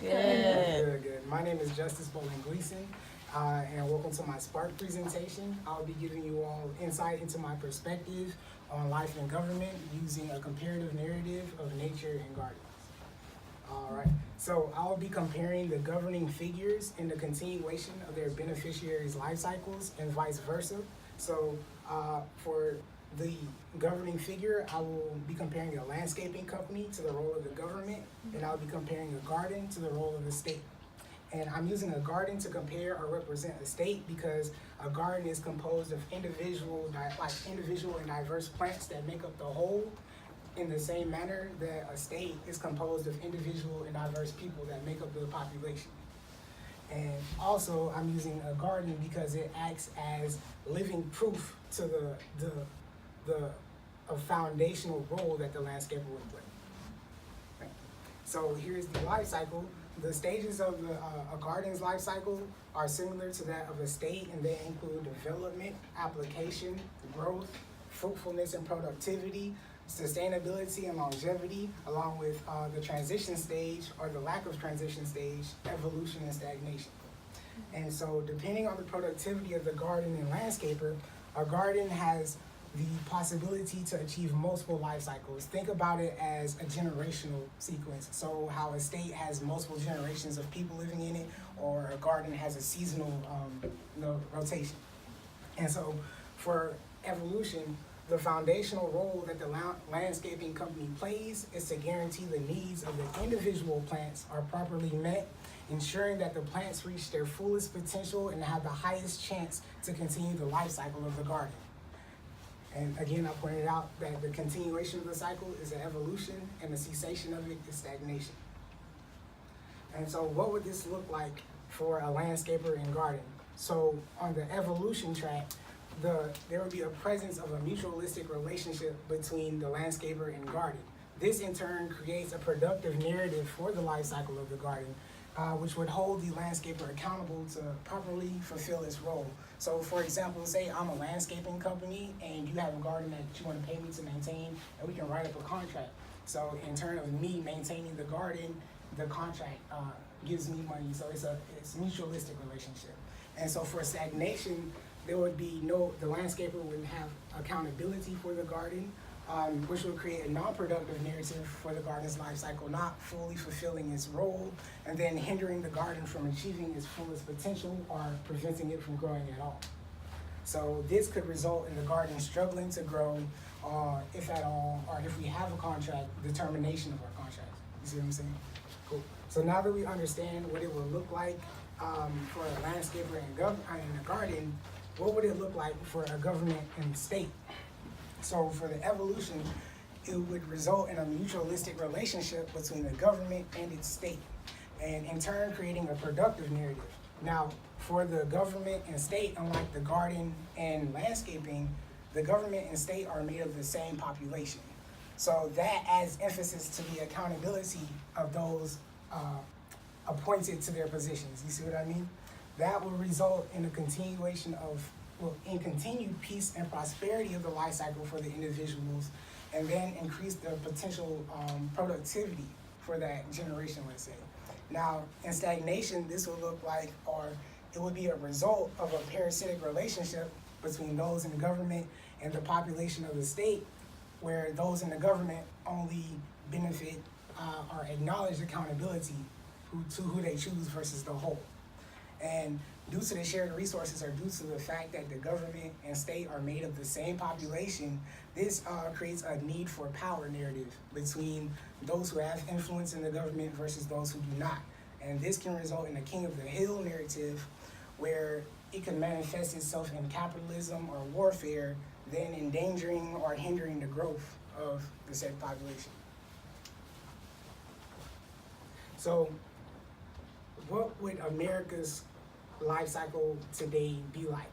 Good. My name is Justus Bowland-Gleason, and welcome to my Sparc presentation. I'll be giving you all insight into my perspective on life and government using a comparative narrative of nature and gardens. All right, so I'll be comparing the governing figures and the continuation of their beneficiaries' life cycles and vice versa. So for the governing figure, I will be comparing a landscaping company to the role of the government, and I'll be comparing a garden to the role of the state. And I'm using a garden to compare or represent a state because a garden is composed of individual and diverse plants that make up the whole, in the same manner that a state is composed of individual and diverse people that make up the population. And also, I'm using a garden because it acts as living proof to a foundational role that the landscaper would play. Right. So here's the life cycle. The stages of a garden's life cycle are similar to that of a state, and they include development, application, growth, fruitfulness and productivity, sustainability and longevity, along with the transition stage or the lack of transition stage, evolution and stagnation. And so depending on the productivity of the garden and landscaper, a garden has the possibility to achieve multiple life cycles. Think about it as a generational sequence. So how a state has multiple generations of people living in it, or a garden has a seasonal rotation. And so for evolution, the foundational role that the landscaping company plays is to guarantee the needs of the individual plants are properly met, ensuring that the plants reach their fullest potential and have the highest chance to continue the life cycle of the garden. And again, I pointed out that the continuation of the cycle is an evolution, and the cessation of it is stagnation. And so what would this look like for a landscaper and garden? So on the evolution track, there would be a presence of a mutualistic relationship between the landscaper and garden. This in turn creates a productive narrative for the life cycle of the garden, which would hold the landscaper accountable to properly fulfill its role. So for example, say I'm a landscaping company and you have a garden that you want to pay me to maintain, and we can write up a contract. So in turn of me maintaining the garden, the contract gives me money. So it's a mutualistic relationship. And so for stagnation, there would be the landscaper wouldn't have accountability for the garden, which would create a non-productive narrative for the garden's life cycle, not fully fulfilling its role, and then hindering the garden from achieving its fullest potential or preventing it from growing at all. So this could result in the garden struggling to grow, if at all, or if we have a contract, the termination of our contract. You see what I'm saying? Cool. So now that we understand what it would look like for a landscaper and a garden, what would it look like for a government and state? So for the evolution, it would result in a mutualistic relationship between the government and its state, and in turn creating a productive narrative. Now, for the government and state, unlike the garden and landscaping, the government and state are made of the same population. So that adds emphasis to the accountability of those appointed to their positions. You see what I mean? That will result in a continuation of, in continued peace and prosperity of the life cycle for the individuals, and then increase the potential productivity for that generation, let's say. Now, in stagnation, this would look like, or it would be a result of a parasitic relationship between those in the government and the population of the state, where those in the government only benefit or acknowledge accountability to who they choose versus the whole. And due to the shared resources, or due to the fact that the government and state are made of the same population, this creates a need for power narrative between those who have influence in the government versus those who do not. And this can result in a king of the hill narrative, where it can manifest itself in capitalism or warfare, then endangering or hindering the growth of the said population. So what would America's life cycle today be like?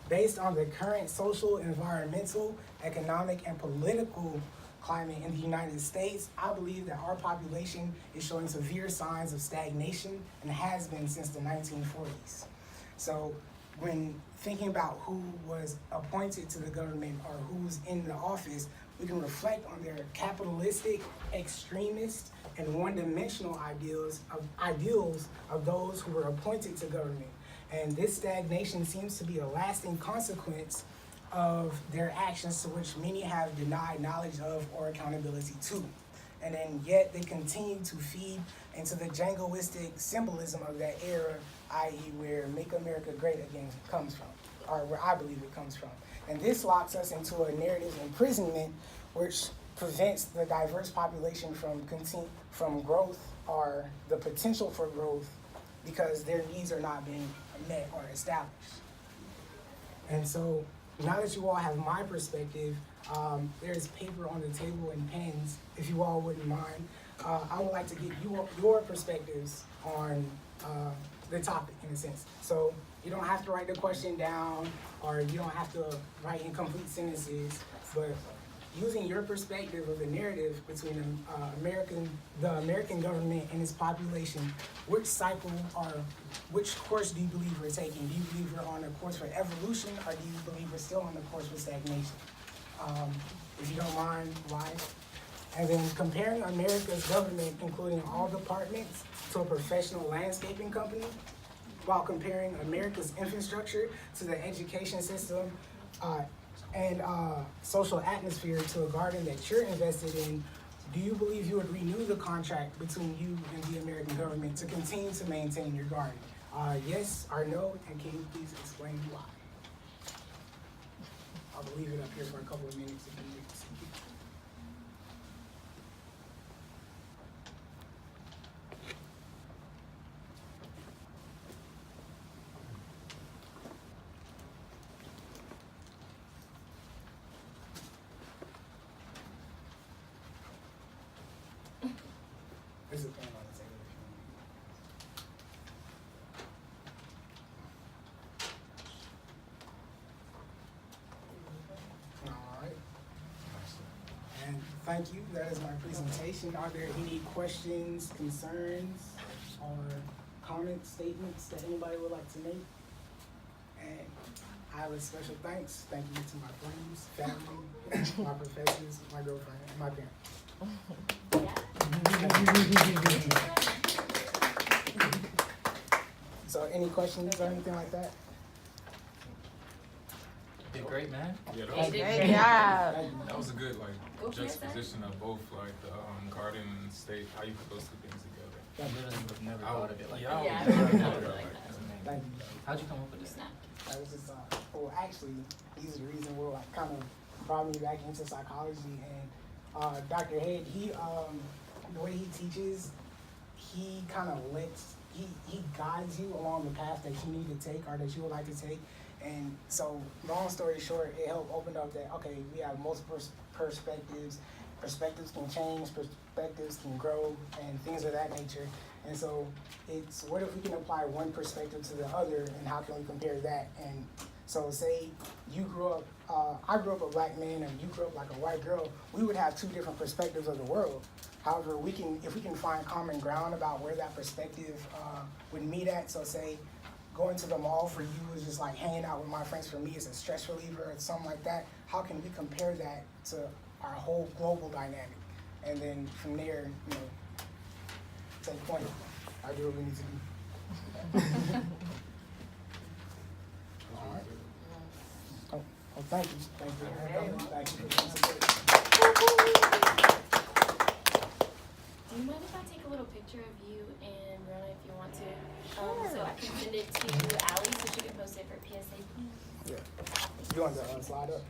Based on the current social, environmental, economic, and political climate in the United States, I believe that our population is showing severe signs of stagnation and has been since the 1940s. So when thinking about who was appointed to the government or who's in the office, we can reflect on their capitalistic, extremist, and one-dimensional ideals of those who were appointed to government. And this stagnation seems to be a lasting consequence of their actions, to which many have denied knowledge of or accountability to. And then yet they continue to feed into the jingoistic symbolism of that era, i.e. where Make America Great Again comes from, or where I believe it comes from. And this locks us into a narrative imprisonment which prevents the diverse population from growth or the potential for growth, because their needs are not being met or established. And so now that you all have my perspective, there's paper on the table and pens, if you all wouldn't mind. I would like to get your perspectives on the topic, in a sense. So you don't have to write the question down, or you don't have to write incomplete sentences, but using your perspective of the narrative between the American government and its population, which course do you believe we're taking? Do you believe we're on a course for evolution, or do you believe we're still on the course for stagnation? If you don't mind, why? And then comparing America's government, including all departments, to a professional landscaping company, while comparing America's infrastructure to the education system and social atmosphere to a garden that you're invested in, do you believe you would renew the contract between you and the American government to continue to maintain your garden? Yes or no, and can you please explain why? I'll leave it up here for a couple of minutes if you need to see it. There's a pen on the table if you want. All right. And thank you. That is my presentation. Are there any questions, concerns, or comments, statements that anybody would like to make? And I have a special thanks. Thank you to my friends, family, my professors, my girlfriend, and my parents. So any questions or anything like that? Did great, man. Yeah, that was Great job. That was a good juxtaposition of both the garden and state, how you put those two things together. I literally would never thought of it like Yeah, that. I would never Never thought like of that. that. Thank you. How'd you come up with this? I was just, well, actually, he's the reason why like kind of brought me back into psychology. And Dr. Head, the way he teaches, he kind of he guides you along the path that you need to take or that you would like to take. And so, long story short, it helped open up that, okay, we have multiple perspectives. Perspectives can change, perspectives can grow, and things of that nature. And so it's, what if we can apply one perspective to the other, and how can we compare that? And so say you grew up, I grew up a black man, and you grew up like a white girl, we would have two different perspectives of the world. However, if we can find common ground about where that perspective would meet at, so say going to the mall for you is just like hanging out with my friends, for me is a stress reliever or something like that, how can we compare that to our whole global dynamic? And then from there, take point. I do what we need to do. All right. Oh, well, thank you. Thank you. Thank you. Do you mind if I take a little picture of you and Rona if you want to? So I can send it to Allie so she can post it for PSA. Yeah. You want to slide up?